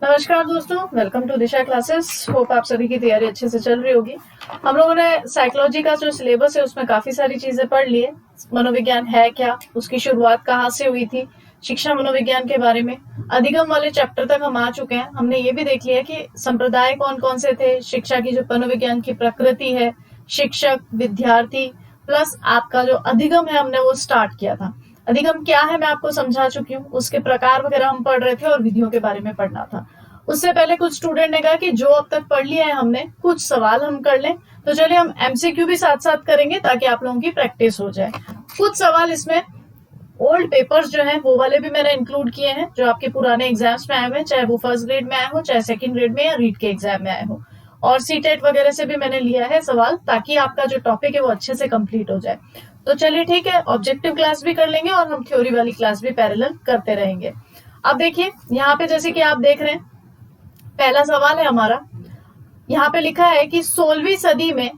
नमस्कार दोस्तों, welcome to Disha classes. Hope आप सभी की तैयारी अच्छे से चल रही होगी। हम लोगों ने साइकोलॉजी का जो सिलेबस है उसमें काफी सारी चीजें पढ़ ली है। मनोविज्ञान है क्या, उसकी शुरुआत कहाँ से हुई थी, शिक्षा मनोविज्ञान के बारे में अधिगम वाले चैप्टर तक हम आ चुके हैं। हमने ये भी देख लिया कि संप्रदाय कौन कौन से थे, शिक्षा की जो मनोविज्ञान की प्रकृति है, शिक्षक, विद्यार्थी प्लस आपका जो अधिगम है हमने वो स्टार्ट किया था। अधिगम क्या है मैं आपको समझा चुकी हूँ, उसके प्रकार वगैरह हम पढ़ रहे थे और विधियों के बारे में पढ़ना था। उससे पहले कुछ स्टूडेंट ने कहा कि जो अब तक पढ़ लिया है हमने, कुछ सवाल हम कर लें। तो चलिए हम एमसीक्यू भी साथ साथ करेंगे ताकि आप लोगों की प्रैक्टिस हो जाए। कुछ सवाल इसमें ओल्ड पेपर्स जो हैं वो वाले भी मैंने इंक्लूड किए हैं, जो आपके पुराने एग्जाम्स में आए हुए हैं, चाहे वो फर्स्ट ग्रेड में आए हो, चाहे सेकंड ग्रेड में या रीड के एग्जाम में आए हो। और सीटेट वगैरह से भी मैंने लिया है सवाल, ताकि आपका जो टॉपिक है वो अच्छे से कंप्लीट हो जाए। तो चलिए ठीक है, ऑब्जेक्टिव क्लास भी कर लेंगे और हम थ्योरी वाली क्लास भी पैरेलल करते रहेंगे। अब देखिए यहाँ पे जैसे कि आप देख रहे हैं, पहला सवाल है हमारा। यहाँ पे लिखा है कि 16वीं सदी में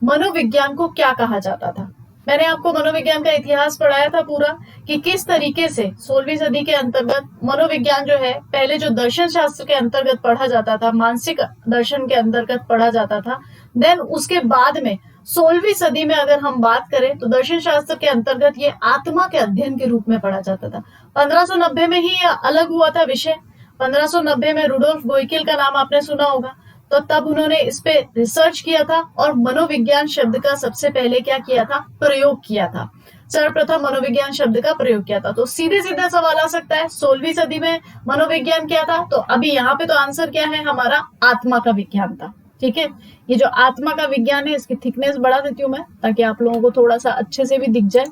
मनोविज्ञान को क्या कहा जाता था। मैंने आपको मनोविज्ञान का इतिहास पढ़ाया था पूरा, कि किस तरीके से 16वीं सदी के अंतर्गत मनोविज्ञान जो है, पहले जो दर्शन शास्त्र के अंतर्गत पढ़ा जाता था, मानसिक दर्शन के अंतर्गत पढ़ा जाता था। देन उसके बाद में 16वीं सदी में अगर हम बात करें तो दर्शन शास्त्र के अंतर्गत ये आत्मा के अध्ययन के रूप में पढ़ा जाता था। 1590 में ही यह अलग हुआ था विषय। 1590 में रुडोल्फ गोइकिल का नाम आपने सुना होगा। तो तब उन्होंने इस पे रिसर्च किया था और मनोविज्ञान शब्द का सबसे पहले क्या किया था, प्रयोग किया था। सर्वप्रथम मनोविज्ञान शब्द का प्रयोग किया था। तो सीधे सीधा सवाल आ सकता है, 16वीं सदी में मनोविज्ञान क्या था। तो अभी यहाँ पे तो आंसर क्या है हमारा, आत्मा का विज्ञान था। ठीक है, ये जो आत्मा का विज्ञान है इसकी थिकनेस बढ़ा देती हूँ मैं, ताकि आप लोगों को थोड़ा सा अच्छे से भी दिख जाए।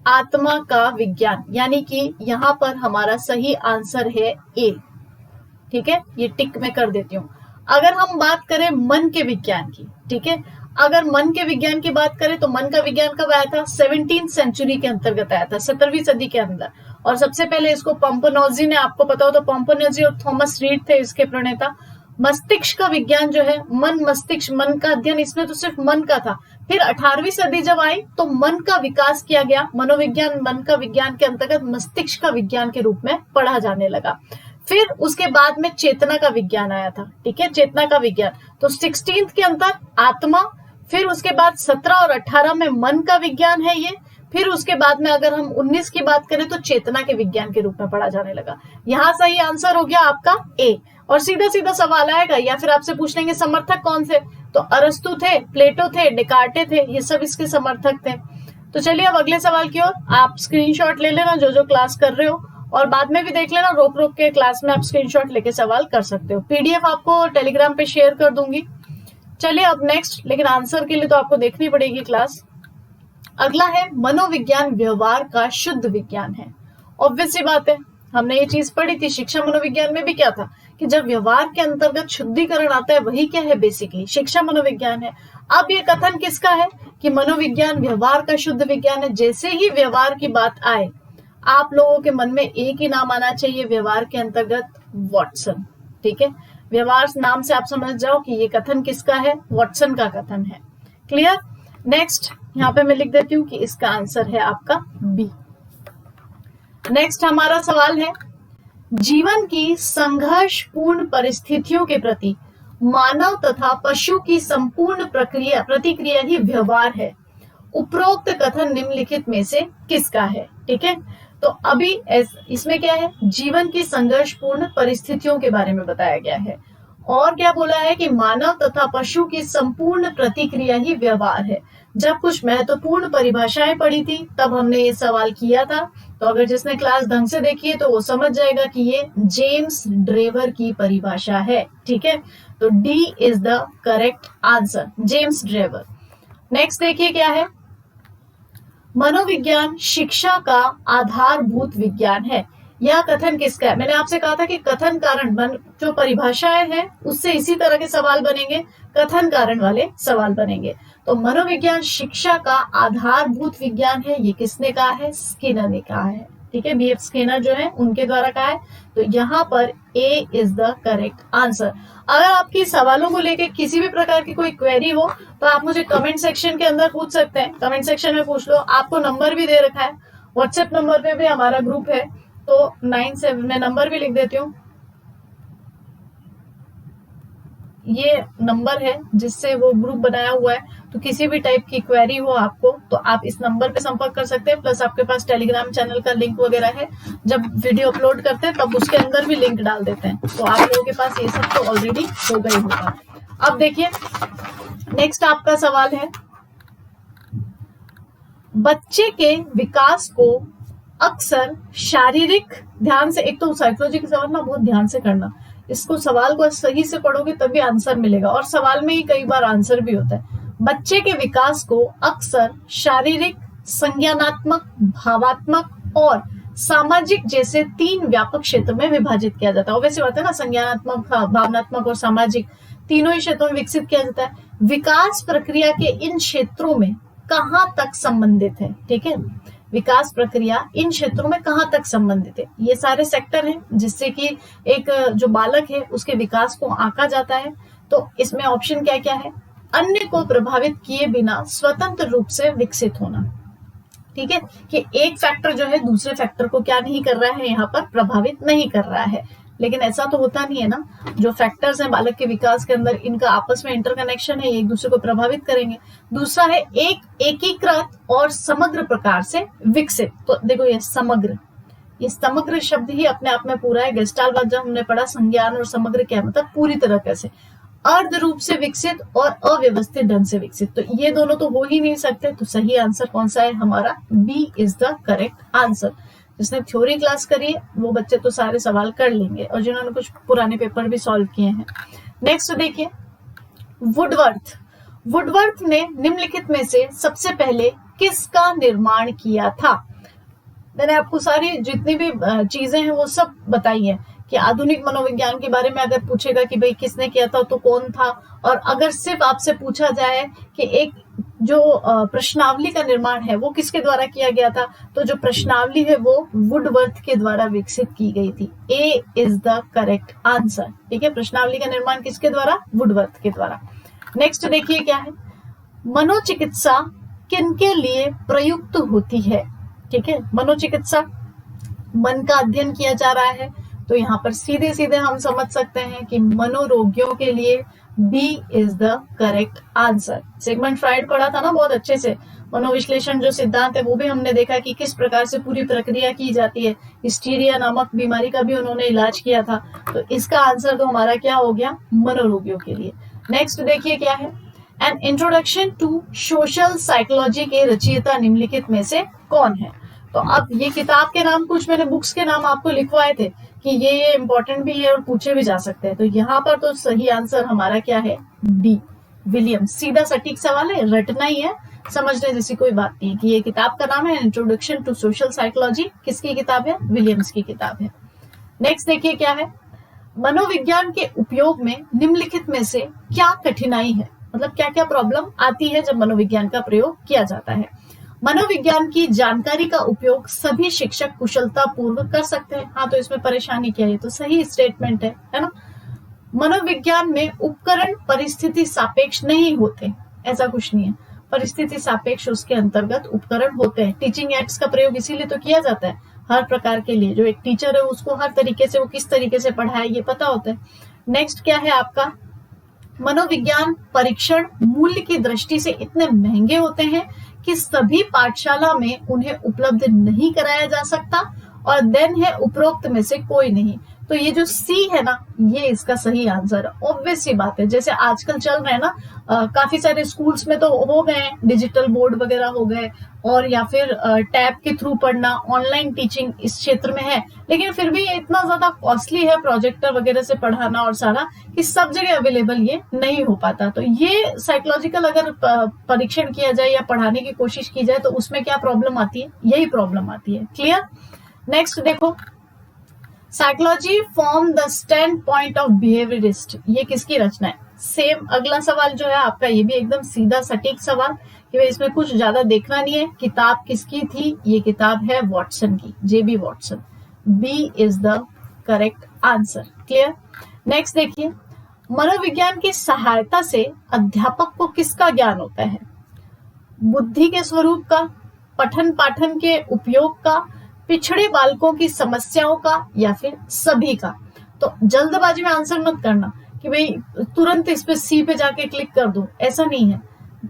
आत्मा का विज्ञान, यानी कि यहाँ पर हमारा सही आंसर है ए। ठीक है, ये टिक मैं कर देती हूँ। अगर हम बात करें मन के विज्ञान की, ठीक है, अगर मन के विज्ञान की बात करें तो मन का विज्ञान कब आया था, 17वीं सेंचुरी के अंतर्गत आया था, 17वीं सदी के अंदर। और सबसे पहले इसको पोम्पोनोजी ने, आपको पता हो तो पोम्पोनोजी और थॉमस रीड थे इसके प्रणेता। मस्तिष्क का विज्ञान जो है, मन मस्तिष्क, मन का अध्ययन, इसमें तो सिर्फ मन का था। फिर 18वीं सदी जब आई तो मन का विकास किया गया, मनोविज्ञान मन का विज्ञान के अंतर्गत मस्तिष्क का विज्ञान के रूप में पढ़ा जाने लगा। फिर उसके बाद में चेतना का विज्ञान आया था। ठीक है, चेतना का विज्ञान तो 16th के अंदर आत्मा, फिर उसके बाद 17 और 18 में मन का विज्ञान है ये। फिर उसके बाद में अगर हम 19 की बात करें तो चेतना के विज्ञान के रूप में पढ़ा जाने लगा। यहाँ सही आंसर हो गया आपका ए। और सीधा सीधा सवाल आएगा, या फिर आपसे पूछ लेंगे समर्थक कौन से, तो अरस्तु थे, प्लेटो थे, डेकार्टे थे, ये सब इसके समर्थक थे। तो चलिए अब अगले सवाल की ओर। आप स्क्रीनशॉट ले लेना जो जो क्लास कर रहे हो, और बाद में भी देख लेना, रोक रोक के क्लास में आप स्क्रीनशॉट लेके सवाल कर सकते हो। पीडीएफ आपको टेलीग्राम पे शेयर कर दूंगी। चलिए अब नेक्स्ट, लेकिन आंसर के लिए तो आपको देखनी पड़ेगी क्लास। अगला है मनोविज्ञान व्यवहार का शुद्ध विज्ञान है। ऑब्वियस सी बात है, हमने ये चीज पढ़ी थी शिक्षा मनोविज्ञान में भी, क्या था कि जब व्यवहार के अंतर्गत शुद्धिकरण आता है वही क्या है, बेसिकली शिक्षा मनोविज्ञान है। अब ये कथन किसका है कि मनोविज्ञान व्यवहार का शुद्ध विज्ञान है। जैसे ही व्यवहार की बात आए, आप लोगों के मन में एक ही नाम आना चाहिए व्यवहार के अंतर्गत, वॉटसन। ठीक है, व्यवहार नाम से आप समझ जाओ कि ये कथन किसका है, वॉटसन का कथन है। क्लियर। नेक्स्ट यहाँ पे मैं लिख देती हूँ कि इसका आंसर है आपका बी। नेक्स्ट हमारा सवाल है, जीवन की संघर्षपूर्ण परिस्थितियों के प्रति मानव तथा पशु की संपूर्ण प्रतिक्रिया ही व्यवहार है। उपरोक्त कथन निम्नलिखित में से किसका है। ठीक है, तो अभी इसमें क्या है, जीवन की संघर्षपूर्ण परिस्थितियों के बारे में बताया गया है, और क्या बोला है कि मानव तथा पशु की संपूर्ण प्रतिक्रिया ही व्यवहार है। जब कुछ महत्वपूर्ण परिभाषाएं पढ़ी थी तब हमने ये सवाल किया था। तो अगर जिसने क्लास ढंग से देखी है तो वो समझ जाएगा कि ये जेम्स ड्रेवर की परिभाषा है। ठीक है, तो D is the correct answer, James Drever. Next देखिए क्या है, मनोविज्ञान शिक्षा का आधारभूत विज्ञान है। यह कथन किसका है। मैंने आपसे कहा था कि कथन कारण जो परिभाषाएं हैं उससे इसी तरह के सवाल बनेंगे, कथन कारण वाले सवाल बनेंगे। तो मनोविज्ञान शिक्षा का आधारभूत विज्ञान है, ये किसने कहा है, स्किनर ने कहा है। ठीक है, बीएफ स्किनर जो है उनके द्वारा कहा है। तो यहाँ पर ए इज द करेक्ट आंसर। अगर आपकी सवालों को लेके किसी भी प्रकार की कोई क्वेरी हो तो आप मुझे कमेंट सेक्शन के अंदर पूछ सकते हैं, कमेंट सेक्शन में पूछ लो। आपको नंबर भी दे रखा है, व्हाट्सएप नंबर पे भी हमारा ग्रुप है, तो 97 में नंबर भी लिख देती हूँ ये नंबर है जिससे वो ग्रुप बनाया हुआ है। तो किसी भी टाइप की क्वेरी हो आपको तो आप इस नंबर पे संपर्क कर सकते हैं। प्लस आपके पास टेलीग्राम चैनल का लिंक वगैरह है, जब वीडियो अपलोड करते हैं तब उसके अंदर भी लिंक डाल देते हैं। तो आप लोगों के पास ये सब तो ऑलरेडी हो गई होगा। अब देखिए नेक्स्ट आपका सवाल है, बच्चे के विकास को अक्सर शारीरिक, ध्यान से, एक तो साइकोलॉजी के सवाल ना बहुत ध्यान से करना, इसको सवाल को सही से पढ़ोगे तभी आंसर मिलेगा, और सवाल में ही कई बार आंसर भी होता है। बच्चे के विकास को अक्सर शारीरिक, संज्ञानात्मक, भावात्मक और सामाजिक जैसे 3 व्यापक क्षेत्र में विभाजित किया जाता है। वैसे बात है ना, संज्ञानात्मक, भावनात्मक और सामाजिक तीनों ही क्षेत्रों में विकसित किया जाता है। विकास प्रक्रिया के इन क्षेत्रों में कहां तक संबंधित है, ठीक है, विकास प्रक्रिया इन क्षेत्रों में कहां तक संबंधित है, ये सारे सेक्टर हैं जिससे कि एक जो बालक है उसके विकास को आंका जाता है। तो इसमें ऑप्शन क्या क्या है, अन्य को प्रभावित किए बिना स्वतंत्र रूप से विकसित होना, ठीक है, कि एक फैक्टर जो है दूसरे फैक्टर को क्या नहीं कर रहा है, यहाँ पर प्रभावित नहीं कर रहा है। लेकिन ऐसा तो होता नहीं है ना, जो फैक्टर्स हैं बालक के विकास के अंदर इनका आपस में इंटरकनेक्शन है, एक दूसरे को प्रभावित करेंगे। दूसरा है एक एकीकृत और समग्र प्रकार से विकसित। तो देखो ये समग्र शब्द ही अपने आप में पूरा है। गेस्टाल्ट जब हमने पढ़ा संज्ञान और समग्र क्या मतलब पूरी तरह कैसे, अर्ध रूप से विकसित और अव्यवस्थित ढंग से विकसित, तो ये दोनों तो हो ही नहीं सकते। तो सही आंसर कौन सा है हमारा, B is the correct answer. जिसने थ्योरी क्लास करी है वो बच्चे तो सारे सवाल कर लेंगे, और जिन्होंने कुछ पुराने पेपर भी सॉल्व किए हैं। नेक्स्ट देखिए, वुडवर्थ ने निम्नलिखित में से सबसे पहले किसका निर्माण किया था। मैंने आपको सारी जितनी भी चीजें हैं वो सब बताई है कि आधुनिक मनोविज्ञान के बारे में अगर पूछेगा कि भाई किसने किया था तो कौन था, और अगर सिर्फ आपसे पूछा जाए कि एक जो प्रश्नावली का निर्माण है वो किसके द्वारा किया गया था, तो जो प्रश्नावली है वो वुडवर्थ के द्वारा विकसित की गई थी। ए इज द करेक्ट आंसर, ठीक है, प्रश्नावली का निर्माण किसके द्वारा, वुडवर्थ के द्वारा। नेक्स्ट देखिए क्या है, मनोचिकित्सा किनके लिए प्रयुक्त होती है, ठीक है, मनोचिकित्सा मन का अध्ययन किया जा रहा है, तो यहाँ पर सीधे सीधे हम समझ सकते हैं कि मनोरोगियों के लिए B is the correct answer. Sigmund Freud पढ़ा था ना बहुत अच्छे से, मनोविश्लेषण जो सिद्धांत है वो भी हमने देखा कि किस प्रकार से पूरी प्रक्रिया की जाती है। हिस्टीरिया नामक बीमारी का भी उन्होंने इलाज किया था। तो इसका आंसर तो हमारा क्या हो गया, मनोरोगियों के लिए। नेक्स्ट देखिए क्या है, an introduction to social psychology के रचयिता निम्नलिखित में से कौन है। तो अब ये किताब के नाम कुछ मैंने बुक्स के नाम आपको लिखवाए थे कि ये इंपॉर्टेंट भी है और पूछे भी जा सकते हैं। तो यहाँ पर तो सही आंसर हमारा क्या है, डी विलियम्स। सीधा सटीक सवाल है, रटना ही है, समझने जैसी कोई बात नहीं है कि ये किताब का नाम है इंट्रोडक्शन टू सोशल साइकोलॉजी, किसकी किताब है, विलियम्स की किताब है। नेक्स्ट देखिए क्या है, मनोविज्ञान के उपयोग में निम्नलिखित में से क्या कठिनाई है, मतलब क्या क्या प्रॉब्लम आती है जब मनोविज्ञान का प्रयोग किया जाता है। मनोविज्ञान की जानकारी का उपयोग सभी शिक्षक कुशलता पूर्वक कर सकते हैं। हाँ, तो इसमें परेशानी क्या है, तो सही स्टेटमेंट है ना। मनोविज्ञान में उपकरण परिस्थिति सापेक्ष नहीं होते, ऐसा कुछ नहीं है, परिस्थिति सापेक्ष उसके अंतर्गत उपकरण होते हैं। टीचिंग एड्स का प्रयोग इसीलिए तो किया जाता है, हर प्रकार के लिए जो एक टीचर है उसको हर तरीके से वो किस तरीके से पढ़ाए ये पता होता है। नेक्स्ट क्या है आपका, मनोविज्ञान परीक्षण मूल्य की दृष्टि से इतने महंगे होते हैं कि सभी पाठशाला में उन्हें उपलब्ध नहीं कराया जा सकता, और देन है उपरोक्त में से कोई नहीं। तो ये जो सी है ना, ये इसका सही आंसर है। ऑब्वियस सी बात है, जैसे आजकल चल रहे हैं ना, काफी सारे स्कूल्स में तो हो गए डिजिटल बोर्ड वगैरह हो गए, और या फिर टैब के थ्रू पढ़ना, ऑनलाइन टीचिंग इस क्षेत्र में है, लेकिन फिर भी ये इतना ज्यादा कॉस्टली है प्रोजेक्टर वगैरह से पढ़ाना और सारा, कि सब जगह अवेलेबल ये नहीं हो पाता। तो ये साइकोलॉजिकल अगर परीक्षण किया जाए या पढ़ाने की कोशिश की जाए तो उसमें क्या प्रॉब्लम आती है, यही प्रॉब्लम आती है। क्लियर। नेक्स्ट देखो, psychology form the stand point of behaviourist, ये किसकी रचना है। सेम अगला सवाल जो है आपका, ये भी एकदम सीधा सटीक सवाल कि भाई इसमें कुछ ज्यादा देखना नहीं है। किताब किसकी थी, ये किताब है वॉटसन की, J B Watson. B is the correct answer. Clear. Next देखिए, मनोविज्ञान की सहायता से अध्यापक को किसका ज्ञान होता है, बुद्धि के स्वरूप का, पठन पाठन के उपयोग का, पिछड़े बालकों की समस्याओं का, या फिर सभी का। तो जल्दबाजी में आंसर मत करना कि भाई तुरंत इस पे सी पे जाके क्लिक कर दो, ऐसा नहीं है,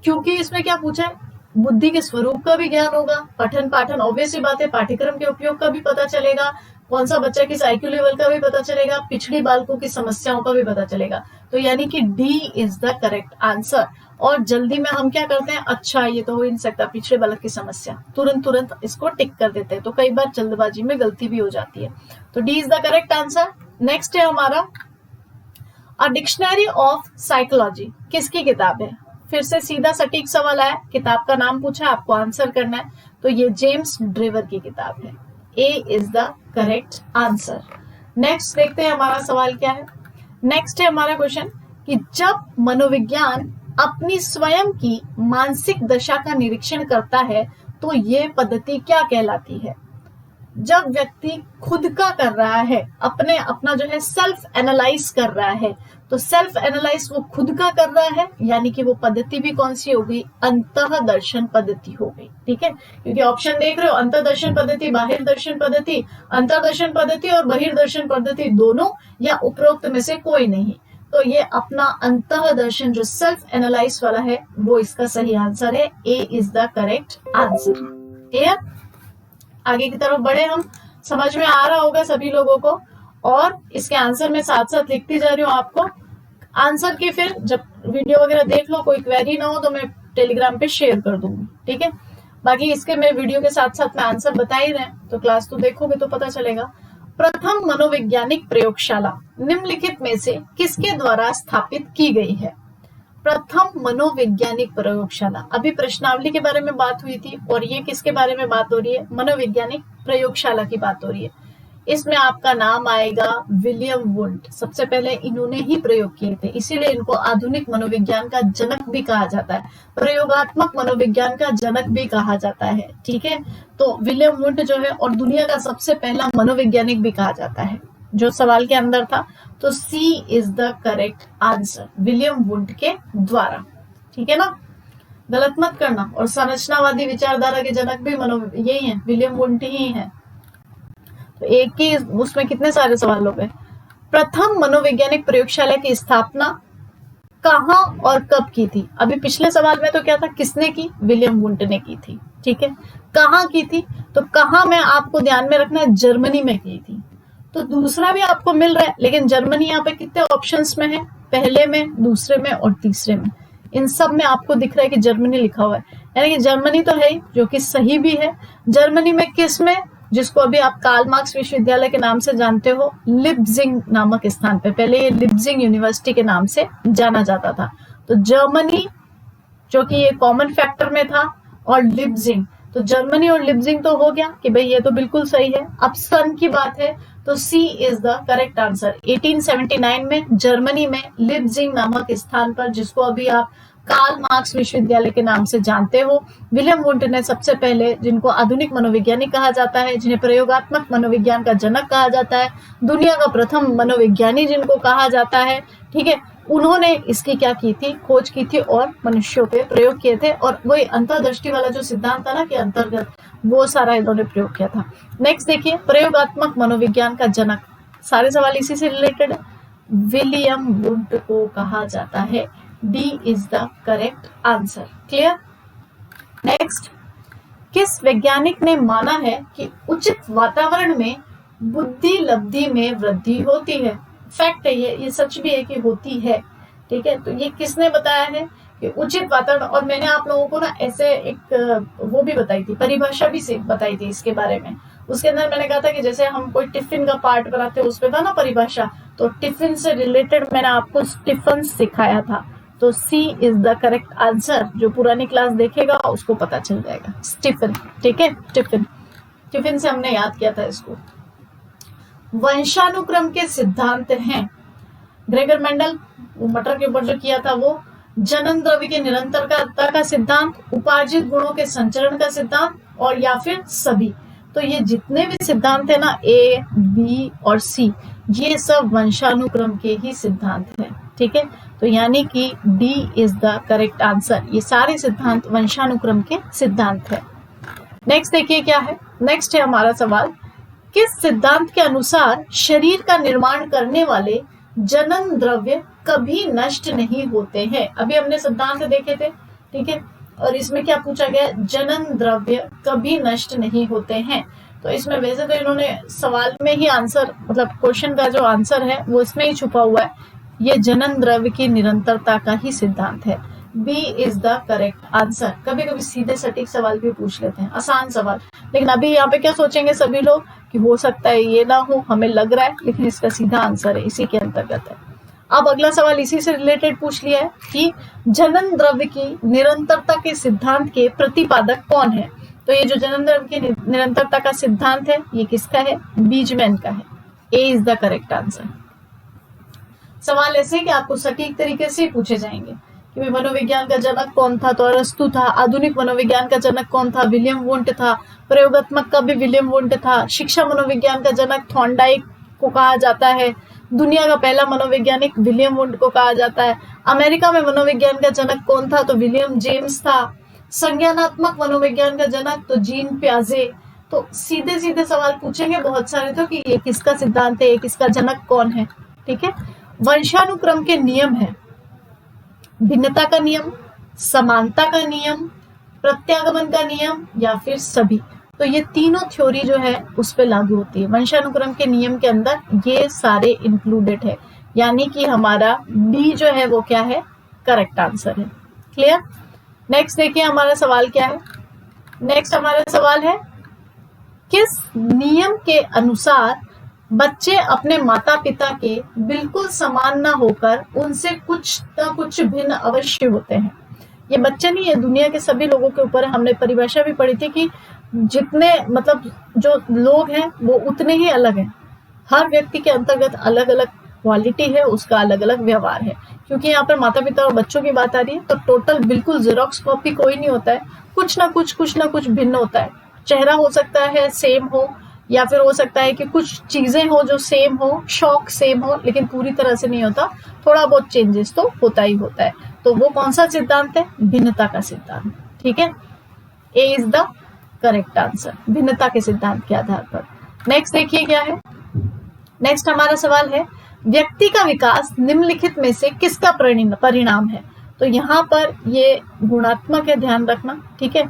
क्योंकि इसमें क्या पूछा है, बुद्धि के स्वरूप का भी ज्ञान होगा, पठन पाठन ऑब्वियस बात है, पाठ्यक्रम के उपयोग का भी पता चलेगा, कौन सा बच्चा किस आईक्यू लेवल का भी पता चलेगा, पिछड़ी बालकों की समस्याओं का भी पता चलेगा। तो यानी कि D is the correct answer. और जल्दी में हम क्या करते हैं, अच्छा ये तो हो ही नहीं सकता, पिछड़े बालक की समस्या, तुरंत इसको टिक कर देते हैं, तो कई बार जल्दबाजी में गलती भी हो जाती है। तो D is the correct answer. Next है हमारा अ डिक्शनरी ऑफ साइकोलॉजी, किसकी किताब है? फिर से सीधा सटीक सवाल आया, किताब का नाम पूछा, आपको आंसर करना है, तो ये जेम्स ड्रेवर की किताब है। A is the correct answer. Next देखते हैं हमारा सवाल क्या है। नेक्स्ट है हमारा क्वेश्चन कि जब मनोविज्ञान अपनी स्वयं की मानसिक दशा का निरीक्षण करता है तो ये पद्धति क्या कहलाती है? जब व्यक्ति खुद का कर रहा है, अपना जो है सेल्फ एनालाइज कर रहा है, तो सेल्फ एनालाइज वो खुद का कर रहा है, यानी कि वो पद्धति भी कौन सी हो गई, अंतःदर्शन पद्धति हो गई। ठीक है, क्योंकि ऑप्शन देख रहे हो, अंतर्दर्शन पद्धति, बाहिर दर्शन पद्धति, अंतर्दर्शन पद्धति और बहिर्दर्शन पद्धति दोनों, या उपरोक्त में से कोई नहीं। तो ये अपना अंतःदर्शन जो सेल्फ एनालाइज वाला है वो इसका सही आंसर है। A is the correct answer. Clear? आगे की तरफ बढ़े हम, समझ में आ रहा होगा सभी लोगों को, और इसके आंसर में साथ साथ लिखती जा रही हूँ आपको आंसर की, फिर जब वीडियो वगैरह देख लो, कोई क्वेरी ना हो तो मैं टेलीग्राम पे शेयर कर दूंगी। ठीक है, बाकी इसके मैं वीडियो के साथ साथ में आंसर बता ही रहे, तो क्लास तो देखोगे तो पता चलेगा। प्रथम मनोवैज्ञानिक प्रयोगशाला निम्नलिखित में से किसके द्वारा स्थापित की गई है? प्रथम मनोवैज्ञानिक प्रयोगशाला, अभी प्रश्नावली के बारे में बात हुई थी, और ये किसके बारे में बात हो रही है, मनोवैज्ञानिक प्रयोगशाला की बात हो रही है। इसमें आपका नाम आएगा विलियम वुंड, सबसे पहले इन्होंने ही प्रयोग किए थे, इसीलिए इनको आधुनिक मनोविज्ञान का जनक भी कहा जाता है, प्रयोगात्मक मनोविज्ञान का जनक भी कहा जाता है। ठीक है, तो विलियम वुंड जो है, और दुनिया का सबसे पहला मनोवैज्ञानिक भी कहा जाता है, जो सवाल के अंदर था। तो C is the correct answer, William Wundt के द्वारा। ठीक है ना, गलत मत करना। और संरचनावादी विचारधारा के जनक भी यही है, विलियम वुंड ही है। तो एक ही उसमें कितने सारे सवाल हो गए। प्रथम मनोवैज्ञानिक प्रयोगशाला की स्थापना कहाँ और कब की थी? अभी पिछले सवाल में तो क्या था, किसने की, विलियम वुंड ने की थी। ठीक है, कहाँ की थी, तो कहाँ में आपको ध्यान में रखना है, जर्मनी में की थी। तो दूसरा भी आपको मिल रहा है, लेकिन जर्मनी यहाँ पे कितने ऑप्शंस में है, पहले में, दूसरे में और तीसरे में, इन सब में आपको दिख रहा है कि जर्मनी लिखा हुआ है, यानी कि जर्मनी तो है ही, जो कि सही भी है। जर्मनी में किस में, जिसको अभी आप कार्ल मार्क्स विश्वविद्यालय के नाम से जानते हो, लिप्जिंग नामक स्थान पे, पहले ये लिप्जिंग यूनिवर्सिटी के नाम से जाना जाता था। तो जर्मनी जो कि ये कॉमन फैक्टर में था, और लिप्जिंग, तो जर्मनी और लिप्जिंग तो हो गया कि भाई ये तो बिल्कुल सही है। अब सन की बात है, तो C is the correct answer. 1879 में जर्मनी में लिप्जिंग नामक स्थान पर, जिसको अभी आप कार्ल मार्क्स विश्वविद्यालय के नाम से जानते हो, विलियम वुंड ने सबसे पहले, जिनको आधुनिक मनोवैज्ञानिक कहा जाता है, जिन्हें प्रयोगात्मक मनोविज्ञान का जनक कहा जाता है, दुनिया का प्रथम मनोविज्ञानी जिनको कहा जाता है, ठीक है, उन्होंने इसकी क्या की थी, खोज की थी और मनुष्यों पे प्रयोग किए थे। और वही अंतर्दृष्टि वाला जो सिद्धांत था ना कि अंतर्गत, वो सारा इन्होंने प्रयोग किया था। नेक्स्ट देखिए, प्रयोगात्मक मनोविज्ञान का जनक, सारे सवाल इसी से रिलेटेड है, विलियम वुंड को कहा जाता है। D is the correct answer. Clear? Next, किस वैज्ञानिक ने माना है कि उचित वातावरण में बुद्धि लब्धि में वृद्धि होती है? फैक्ट है ये सच भी है कि होती है। ठीक है, तो ये किसने बताया है कि उचित वातावरण, और मैंने आप लोगों को ना ऐसे एक वो भी बताई थी, परिभाषा भी बताई थी इसके बारे में। उसके अंदर मैंने कहा था कि जैसे हम कोई टिफिन का पार्ट बनाते हैं, उसमें था ना परिभाषा, तो टिफिन से रिलेटेड मैंने आपको स्टिफन सिखाया था। तो C is the correct answer. जो पुरानी क्लास देखेगा उसको पता चल जाएगा, स्टिफन। ठीक है, टिफिन से हमने याद किया था इसको। वंशानुक्रम के सिद्धांत हैं, ग्रेगर मेंडल, मटर के ऊपर जो किया था वो, जनन द्रव्य के निरंतरता का सिद्धांत, उपार्जित गुणों के संचरण का सिद्धांत, और या फिर सभी। तो ये जितने भी सिद्धांत है ना, ए, बी और सी, ये सब वंशानुक्रम के ही सिद्धांत हैं। ठीक है, तो यानी कि D is the correct answer. ये सारे सिद्धांत वंशानुक्रम के सिद्धांत है। नेक्स्ट देखिए क्या है। नेक्स्ट है हमारा सवाल, किस सिद्धांत के अनुसार शरीर का निर्माण करने वाले जनन द्रव्य कभी नष्ट नहीं होते हैं। अभी हमने सिद्धांत देखे थे, ठीक है, और इसमें क्या पूछा गया, जनन द्रव्य कभी नष्ट नहीं होते हैं। तो इसमें वैसे तो इन्होंने सवाल में ही आंसर, मतलब क्वेश्चन का जो आंसर है वो इसमें ही छुपा हुआ है। ये जनन द्रव्य की निरंतरता का ही सिद्धांत है। B is the correct answer. कभी कभी सीधे सटीक सवाल भी पूछ लेते हैं, आसान सवाल, लेकिन अभी यहाँ पे क्या सोचेंगे सभी लोग कि हो सकता है ये ना हो, हमें लग रहा है, लेकिन इसका सीधा आंसर है, इसी के अंतर्गत है। अब अगला सवाल इसी से रिलेटेड पूछ लिया है कि जनन द्रव्य की निरंतरता के सिद्धांत के प्रतिपादक कौन है। तो ये जो जनन द्रव्य की निरंतरता का सिद्धांत है ये किसका है, बीजमैन का है। A is the correct answer. सवाल ऐसे कि आपको सटीक तरीके से पूछे जाएंगे कि मनोविज्ञान का जनक कौन था, तो अरस्तु था। आधुनिक मनोविज्ञान का जनक कौन था, विलियम वुंट था। प्रयोगात्मक का भी विलियम वुंट था। शिक्षा मनोविज्ञान का जनक थॉर्नडाइक को कहा जाता है। दुनिया का पहला मनोवैज्ञानिक विलियम वुंट को कहा जाता है। अमेरिका में मनोविज्ञान का जनक कौन था, तो विलियम जेम्स था। संज्ञानात्मक मनोविज्ञान का जनक तो जीन प्याजे। तो सीधे सीधे सवाल पूछेंगे बहुत सारे तो कि ये किसका सिद्धांत है, ये किसका जनक कौन है, ठीक है। वंशानुक्रम के नियम है भिन्नता का नियम, समानता का नियम, प्रत्यागमन का नियम या फिर सभी। तो ये तीनों थ्योरी जो है उस पे लागू होती है। वंशानुक्रम के नियम के अंदर ये सारे इंक्लूडेड है, यानी कि हमारा बी जो है वो क्या है, करेक्ट आंसर है। क्लियर। नेक्स्ट देखिए हमारा सवाल क्या है। नेक्स्ट हमारा सवाल है किस नियम के अनुसार बच्चे अपने माता पिता के बिल्कुल समान ना होकर उनसे कुछ ना कुछ भिन्न अवश्य होते हैं। ये बच्चे नहीं है, दुनिया के सभी लोगों के ऊपर हमने परिभाषा भी पढ़ी थी कि जितने मतलब जो लोग हैं वो उतने ही अलग हैं। हर व्यक्ति के अंतर्गत अलग अलग क्वालिटी है, उसका अलग अलग व्यवहार है। क्योंकि यहाँ पर माता पिता और बच्चों की बात आ रही है तो टोटल बिल्कुल जेरोक्स कॉपी कोई नहीं होता है, कुछ ना कुछ भिन्न होता है। चेहरा हो सकता है सेम हो, या फिर हो सकता है कि कुछ चीजें हो जो सेम हो, शौक सेम हो, लेकिन पूरी तरह से नहीं होता, थोड़ा बहुत चेंजेस तो होता ही होता है। तो वो कौन सा सिद्धांत है, भिन्नता का सिद्धांत, ठीक है। A is the correct answer, भिन्नता के सिद्धांत के आधार पर। नेक्स्ट देखिए क्या है। नेक्स्ट हमारा सवाल है व्यक्ति का विकास निम्नलिखित में से किसका परिणाम है। तो यहाँ पर ये गुणात्मक है, ध्यान रखना, ठीक है।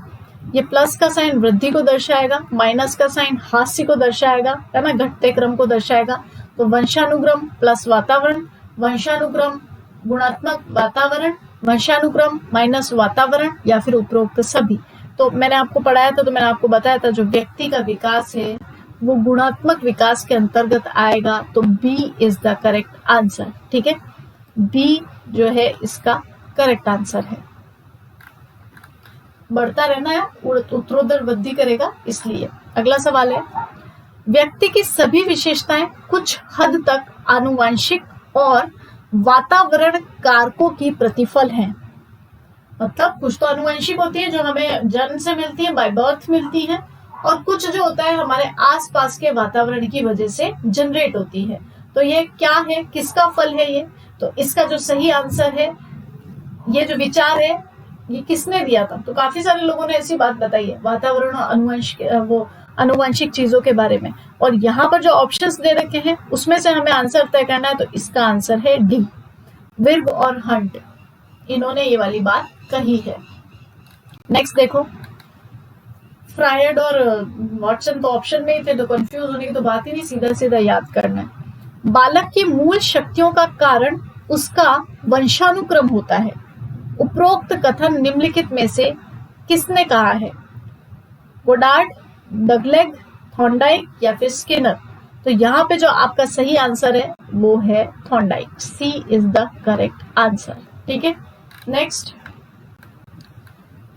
ये प्लस का साइन वृद्धि को दर्शाएगा, माइनस का साइन हास्य को दर्शाएगा, है ना, घटते क्रम को दर्शाएगा। तो वंशानुक्रम प्लस वातावरण, वंशानुक्रम गुणात्मक वातावरण, वंशानुक्रम माइनस वातावरण या फिर उपरोक्त सभी। तो मैंने आपको पढ़ाया था, तो मैंने आपको बताया था जो व्यक्ति का विकास है वो गुणात्मक विकास के अंतर्गत आएगा। तो B is the correct answer, ठीक है। बी जो है इसका करेक्ट आंसर है। बढ़ता रहना है, उत्तरोत्तर वृद्धि करेगा, इसलिए। अगला सवाल है व्यक्ति की सभी विशेषताएं कुछ हद तक आनुवंशिक और वातावरण कारकों की प्रतिफल हैं। मतलब कुछ तो आनुवंशिक होती है जो हमें जन्म से मिलती है, बाय बर्थ मिलती है, और कुछ जो होता है हमारे आसपास के वातावरण की वजह से जनरेट होती है। तो ये क्या है, किसका फल है ये। तो इसका जो सही आंसर है, ये जो विचार है ये किसने दिया था, तो काफी सारे लोगों ने ऐसी बात बताई है वातावरण और अनुवंशिक चीजों के बारे में। और यहाँ पर जो ऑप्शंस दे रखे हैं उसमें से हमें आंसर तय करना है, तो इसका आंसर है डी, विर्ब और हंट, इन्होंने ये वाली बात कही है। नेक्स्ट देखो, फ्रायड और वॉटसन तो ऑप्शन में ही थे, तो कंफ्यूज होने की तो बात ही नहीं, सीधा सीधा याद करना है। बालक की मूल शक्तियों का कारण उसका वंशानुक्रम होता है। उपरोक्त कथन निम्नलिखित में से किसने कहा है, गोडार्ड, डगलेग, थॉर्नडाइक या फिर स्किनर। तो यहाँ पे जो आपका सही आंसर है वो है Thorndike, C is the correct answer, ठीक है। नेक्स्ट,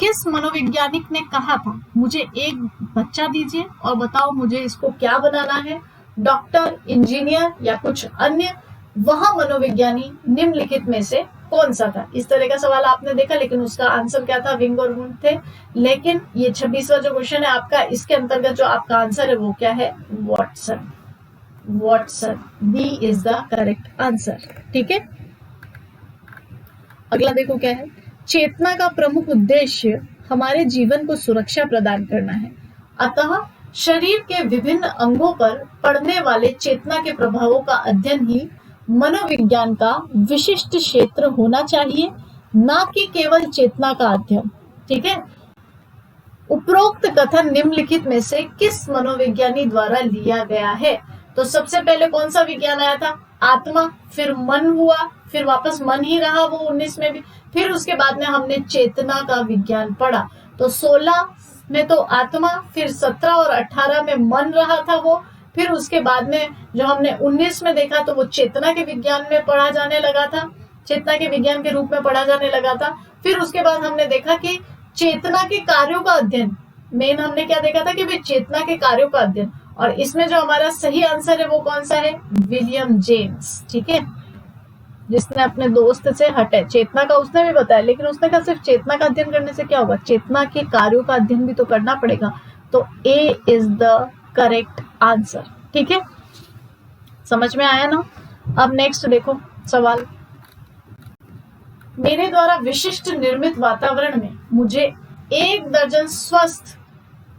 किस मनोवैज्ञानिक ने कहा था मुझे एक बच्चा दीजिए और बताओ मुझे इसको क्या बनाना है, डॉक्टर, इंजीनियर या कुछ अन्य। वह मनोविज्ञानी निम्नलिखित में से कौन सा था। इस तरह का सवाल आपने देखा, लेकिन उसका आंसर क्या था, विंग और वुंट थे। लेकिन ये 26वां जो क्वेश्चन है आपका, इसके अंतर्गत जो आपका आंसर है वो क्या है, Watson. Watson, B is the correct answer, ठीक है। अगला देखो क्या है, चेतना का प्रमुख उद्देश्य हमारे जीवन को सुरक्षा प्रदान करना है। अतः शरीर के विभिन्न अंगों पर पड़ने वाले चेतना के प्रभावों का अध्ययन ही मनोविज्ञान का विशिष्ट क्षेत्र होना चाहिए, ना कि केवल चेतना का अध्ययन। ठीक है, उपरोक्त कथन निम्नलिखित में से किस मनोविज्ञानी द्वारा लिया गया है? तो सबसे पहले कौन सा विज्ञान आया था? आत्मा, फिर मन हुआ, फिर वापस मन ही रहा वो 19 में भी, फिर उसके बाद में हमने चेतना का विज्ञान पढ़ा। तो 16 में तो आत्मा, फिर 17 और 18 में मन रहा था वो, फिर उसके बाद में जो हमने 19 में देखा तो वो चेतना के विज्ञान में पढ़ा जाने लगा था, चेतना के विज्ञान के रूप में पढ़ा जाने लगा था। फिर उसके बाद हमने देखा कि चेतना के कार्यों का अध्ययन, मेन हमने क्या देखा था कि भाई चेतना के कार्यों का अध्ययन, और इसमें जो हमारा सही आंसर है वो कौन सा है? William James. ठीक है, जिसने अपने दोस्त से हटे, चेतना का उसने भी बताया, लेकिन उसने कहा सिर्फ चेतना का अध्ययन करने से क्या होगा, चेतना के कार्यों का अध्ययन भी तो करना पड़ेगा। तो ए इज द करेक्ट आंसर। ठीक है, समझ में आया ना? अब नेक्स्ट देखो सवाल, मेरे द्वारा विशिष्ट निर्मित वातावरण में मुझे 1 दर्जन स्वस्थ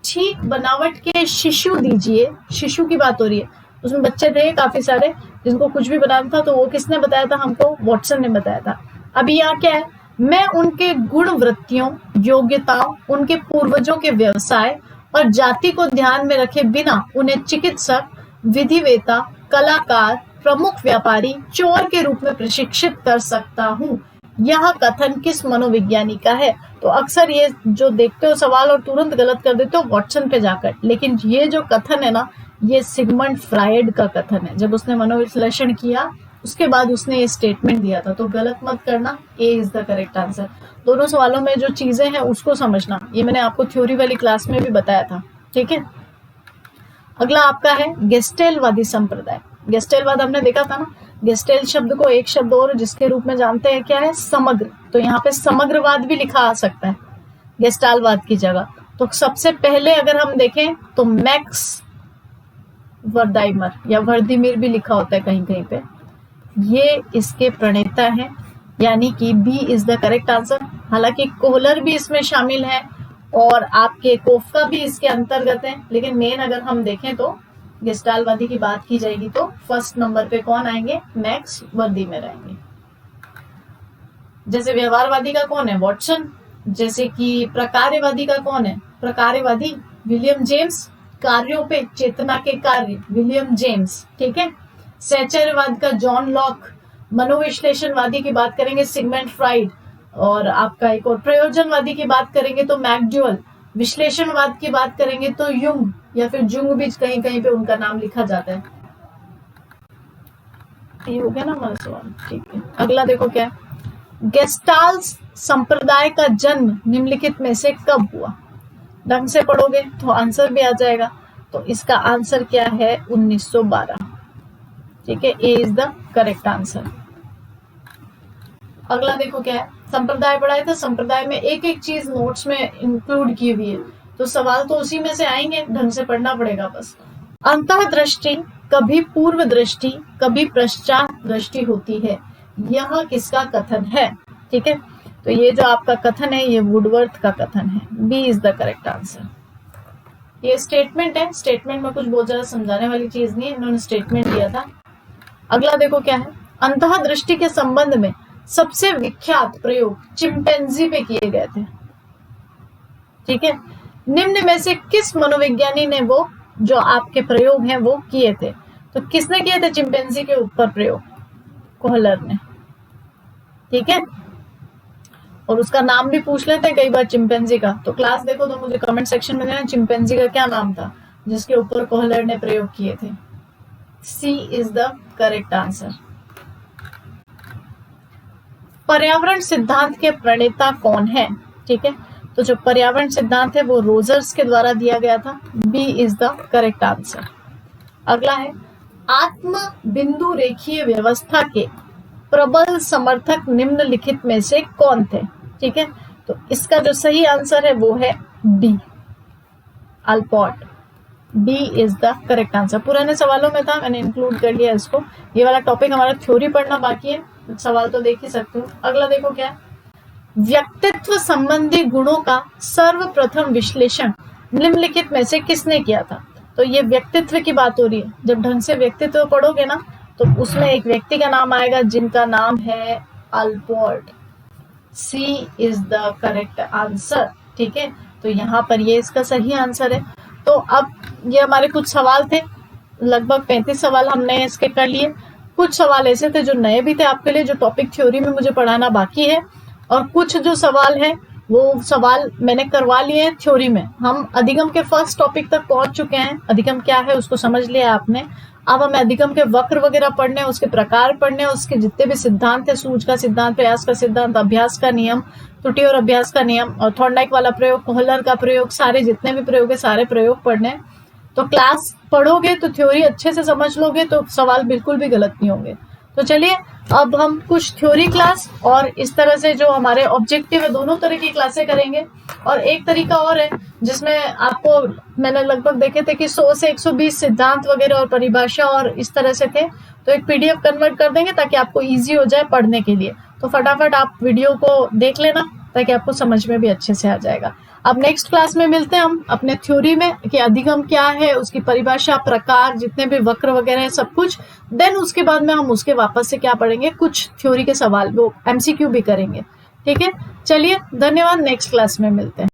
ठीक बनावट के शिशु दीजिए। शिशु की बात हो रही है, उसमें बच्चे थे काफी सारे जिनको कुछ भी बनाना था, तो वो किसने बताया था हमको? वॉटसन ने बताया था। अभी यहाँ क्या है, मैं उनके गुण वृत्तियों, योग्यताओं, उनके पूर्वजों के व्यवसाय और जाति को ध्यान में रखे बिना उन्हें चिकित्सक, विधिवेता, कलाकार, प्रमुख व्यापारी, चोर के रूप में प्रशिक्षित कर सकता हूँ। यह कथन किस मनोविज्ञानी का है? तो अक्सर ये जो देखते हो सवाल और तुरंत गलत कर देते हो वॉटसन पे जाकर, लेकिन ये जो कथन है ना, ये सिगमंड फ्रायड का कथन है। जब उसने मनोविश्लेषण किया उसके बाद उसने ये स्टेटमेंट दिया था, तो गलत मत करना, ए इज द करेक्ट आंसर। दोनों सवालों में जो चीजें हैं उसको समझना, ये मैंने आपको थ्योरी वाली क्लास में भी बताया था। ठीक है, अगला आपका है गेस्टेलवादी संप्रदाय। गेस्टेलवाद हमने देखा था ना, गेस्टेल शब्द को एक शब्द और जिसके रूप में जानते हैं क्या है? समग्र। तो यहाँ पे समग्रवाद भी लिखा आ सकता है गेस्टालवाद की जगह। तो सबसे पहले अगर हम देखें तो मैक्स वर्दाइमर या वर्दीमिर भी लिखा होता है कहीं कहीं पे, ये इसके प्रणेता हैं, यानी कि B is the correct answer. हालांकि कोहलर भी इसमें शामिल है और आपके कोफका भी इसके अंतर्गत है, लेकिन मेन अगर हम देखें तो गेस्टालवादी की बात की जाएगी तो फर्स्ट नंबर पे कौन आएंगे? मैक्स वर्दीमिर आएंगे। जैसे व्यवहारवादी का कौन है? वॉटसन। जैसे कि प्रकार्यवादी का कौन है? प्रकार्यवादी विलियम जेम्स। कार्यों पे, चेतना के कार्य, विलियम जेम्स। ठीक है, सैचर्यवाद का जॉन लॉक। मनोविश्लेषणवादी की बात करेंगे सिगमंड फ्राइड, और आपका एक और प्रयोजनवादी की बात करेंगे तो मैकडुअल। विश्लेषणवाद की बात करेंगे तो युंग, या फिर जुंग भी कहीं कहीं पे उनका नाम लिखा जाता है। ये हो गया ना हमारा सवाल। ठीक है, अगला देखो क्या है, गेस्टाल्ट संप्रदाय का जन्म निम्नलिखित में से कब हुआ? ढंग से पढ़ोगे तो आंसर भी आ जाएगा। तो इसका आंसर क्या है? 1912। ठीक है, A is the correct answer. अगला देखो क्या है, संप्रदाय पढ़ाया था, संप्रदाय में एक एक चीज नोट्स में इंक्लूड की हुई है, तो सवाल तो उसी में से आएंगे, ढंग से पढ़ना पड़ेगा बस। अंतःदृष्टि कभी पूर्व दृष्टि कभी पश्चात दृष्टि होती है, यह किसका कथन है? ठीक है, तो ये जो आपका कथन है ये वुडवर्थ का कथन है। B is the correct answer. ये स्टेटमेंट है, स्टेटमेंट में कुछ बहुत ज्यादा समझाने वाली चीज नहीं है, इन्होंने स्टेटमेंट दिया था। अगला देखो क्या है, अंतःदृष्टि के संबंध में सबसे विख्यात प्रयोग चिंपैंजी पे किए गए थे। ठीक है, निम्न में से किस मनोविज्ञानी ने वो जो आपके प्रयोग हैं वो किए थे? तो किसने किए थे चिंपैंजी के ऊपर प्रयोग? कोहलर ने। ठीक है, और उसका नाम भी पूछ लेते हैं कई बार चिंपैंजी का, तो क्लास देखो तो मुझे कमेंट सेक्शन में देना चिंपैंजी का क्या नाम था जिसके ऊपर कोहलर ने प्रयोग किए थे। सी इज द करेक्ट आंसर। पर्यावरण सिद्धांत के प्रणेता कौन है? ठीक है, तो जो पर्यावरण सिद्धांत है वो रोजर्स के द्वारा दिया गया था। B is the correct answer. अगला है, आत्म बिंदु रेखीय व्यवस्था के प्रबल समर्थक निम्नलिखित में से कौन थे? ठीक है, तो इसका जो सही आंसर है वो है D, Allport. D is the correct answer. पुराने सवालों में था, मैंने इंक्लूड कर लिया इसको। ये वाला टॉपिक हमारा थ्योरी पढ़ना बाकी है, सवाल तो देख ही सकते हो। अगला देखो क्या है, व्यक्तित्व संबंधी गुणों का सर्वप्रथम विश्लेषण निम्नलिखित में से किसने किया था? तो ये व्यक्तित्व की बात हो रही है, जब ढंग से व्यक्तित्व पढ़ोगे ना तो उसमें एक व्यक्ति का नाम आएगा जिनका नाम है Albert. C is the correct answer. ठीक है, तो यहाँ पर ये इसका सही आंसर है। तो अब ये हमारे कुछ सवाल थे, लगभग 35 सवाल हमने इसके कर लिए। कुछ सवाल ऐसे थे जो नए भी थे आपके लिए, जो टॉपिक थ्योरी में मुझे पढ़ाना बाकी है, और कुछ जो सवाल है वो सवाल मैंने करवा लिए हैं थ्योरी में। हम अधिगम के फर्स्ट टॉपिक तक पहुंच चुके हैं। अधिगम क्या है उसको समझ लिया आपने। अब हमें अधिगम के वक्र वगैरह पढ़ने, उसके प्रकार पढ़ने, उसके जितने भी सिद्धांत है, सूझ का सिद्धांत, प्रयास का सिद्धांत, अभ्यास का नियम, त्रुटि और अभ्यास का नियम, और थॉर्नडाइक वाला प्रयोग, कोहलर का प्रयोग, सारे जितने भी प्रयोग है सारे प्रयोग पढ़ने। तो क्लास पढ़ोगे तो थ्योरी अच्छे से समझ लोगे तो सवाल बिल्कुल भी गलत नहीं होंगे। तो चलिए अब हम कुछ थ्योरी क्लास और इस तरह से जो हमारे ऑब्जेक्टिव है दोनों तरह की क्लासें करेंगे। और एक तरीका और है जिसमें आपको मैंने लगभग देखे थे कि 100 से 120 सिद्धांत वगैरह और परिभाषा और इस तरह से थे, तो एक पीडीएफ कन्वर्ट कर देंगे ताकि आपको इजी हो जाए पढ़ने के लिए। तो फटाफट आप वीडियो को देख लेना ताकि आपको समझ में भी अच्छे से आ जाएगा। अब नेक्स्ट क्लास में मिलते हैं हम अपने थ्योरी में कि अधिगम क्या है, उसकी परिभाषा, प्रकार, जितने भी वक्र वगैरह है सब कुछ। देन उसके बाद में हम उसके वापस से क्या पढ़ेंगे, कुछ थ्योरी के सवाल वो एमसीक्यू भी करेंगे। ठीक है, चलिए धन्यवाद, नेक्स्ट क्लास में मिलते हैं।